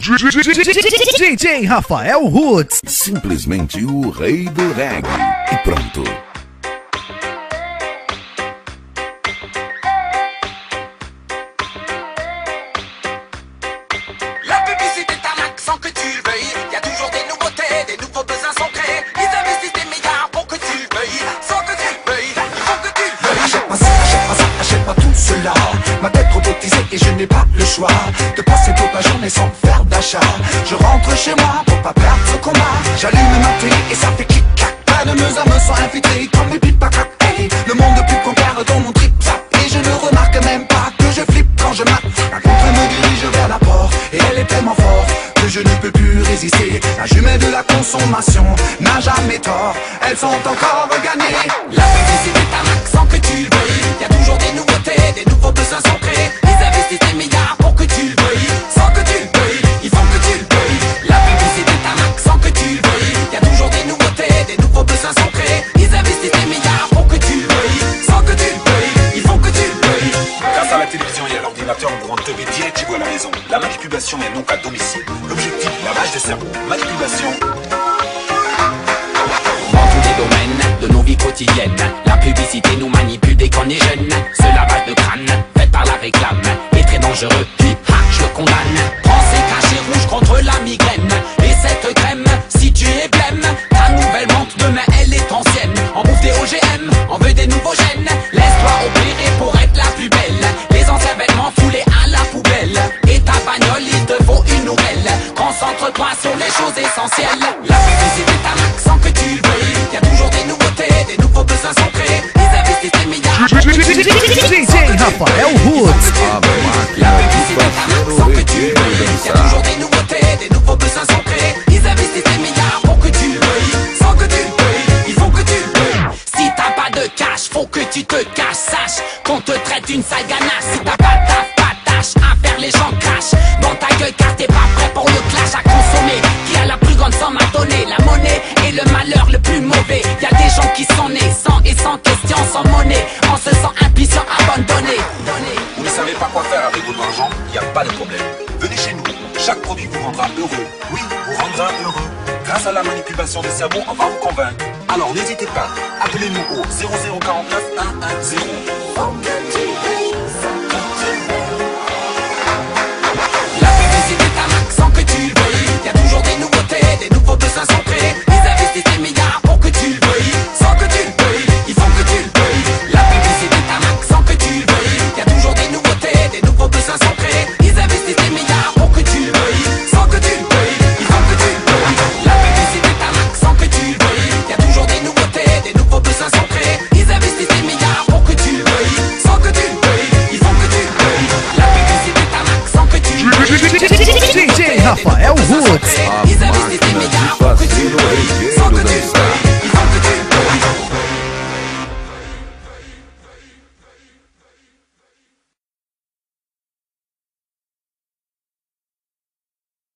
DJ Rafael Roots, simplesmente o rei do reggae. E pronto. La publicité t'arnaque sans que tu le veuilles. Y a toujours des nouveautés, des nouveaux besoins sont créés. Ils investissent des milliards pour que tu le veuilles. Sans que tu le veuilles, il faut que tu le veuilles. Achète pas ça, achète pas ça, achète pas tout cela. Ma tête robotisée et je n'ai pas le choix de passer toute ma journée sans faire d'achat. Je rentre chez moi pour pas perdre ce combat. J'allume ma télé et ça fait clic-clac. Pas de meuse à me sont infiltrés comme les pipacac. Hey, le monde plus compère dans mon trip-trap. Et je ne remarque même pas que je flippe quand je mate. La contre me dirige vers la porte et elle est tellement forte que je ne peux plus résister. La jument de la consommation n'a jamais tort. Elles sont encore gagnées. La publicité t'arnaque sans que tu le veuilles. Y a toujours des nouveautés, des nouveaux besoins sont créés. Ils investissent des milliards pour que tu le veuilles. Sans que tu le veuilles, il faut que tu le veuilles. La publicité t'arnaque sans que tu le veuilles. Y a toujours des nouveautés, des nouveaux besoins sont créés. Ils investissent des milliards pour que tu le veuilles. Sans que tu le veuilles, il faut que tu le veuilles. Grâce à la télévision et à l'ordinateur, nous pouvons te directivement à la maison. La manipulation est donc à domicile. L'objectif, lavage de cerveau. Manipulation. Dans tous les domaines de nos vies quotidiennes, la publicité nous manipule dès qu'on est jeune. Ce lavage de crâne, fait par la réclame, est très dangereux. Ha, je le condamne. Prends ces cachets rouges contre la migraine. Et cette crème, si tu es blême, ta nouvelle montre demain elle est ancienne. On bouffe des OGM, on veut des nouveaux gènes. Laisse-toi opérer pour être la plus belle. Les anciens vêtements foulés à la poubelle. Et ta bagnole, il te faut une nouvelle. Concentre-toi sur les choses essentielles. La publicité t'arnaque sans que tu le veuilles. Y a toujours des nouveautés, des nouveaux besoins sont créés. Ils investissent des milliards. DJ Rafael Roots. La publicité t'arnaque sans que tu le veuilles. Y a toujours des nouveautés, des nouveaux besoins sont créés. Ils investissent des milliards pour que tu le veuilles. Sans que tu le veuilles, il faut que tu le veuilles. Si t'as pas de cash, faut que tu te caches. Sache qu'on te traite une sale ganache. Si t'as pas taf, pas tâche à faire, les gens crachent dans ta gueule car t'es pas prêt pour le clash à consommer. Qui a la plus grande somme à donner? La monnaie est le malheur le plus mauvais. Y a des gens qui sont nés sans et sans question, sans monnaie, en se sent impuissant, abandonné. Vous ne savez pas quoi faire avec votre argent? Il n'y a pas de problème. Venez chez nous. Chaque produit vous rendra heureux. Oui, vous rendra heureux. Grâce à la manipulation des cerveaux, on va vous convaincre. Alors n'hésitez pas. Appelez-nous au 0049 110. La publicité t'arnaque sans que tu le veuilles. Y a toujours des nouveautés, des nouveaux besoins sont créés. Ils investissent des milliards pour que tu le veuilles. Sans que tu le veuilles, il faut que tu le veuilles. La publicité t'arnaque sans que tu le veuilles. Y a toujours des nouveautés, des nouveaux besoins sont créés. Ils investissent des milliards pour que tu le veuilles. Sans que tu le veuilles, il faut que tu le veuilles. La publicité t'arnaque sans que tu le veuilles. Y a toujours des nouveautés, des nouveaux besoins sont créés. Ils investissent des milliards pour que tu le veuilles. Sans que tu le veuilles, il faut que tu le veuilles. La publicité t'arnaque sans que tu le veuilles. DJ Rafael Roots. Ils investissent des milliards pour que tu le veuilles. Sans que tu le veuilles.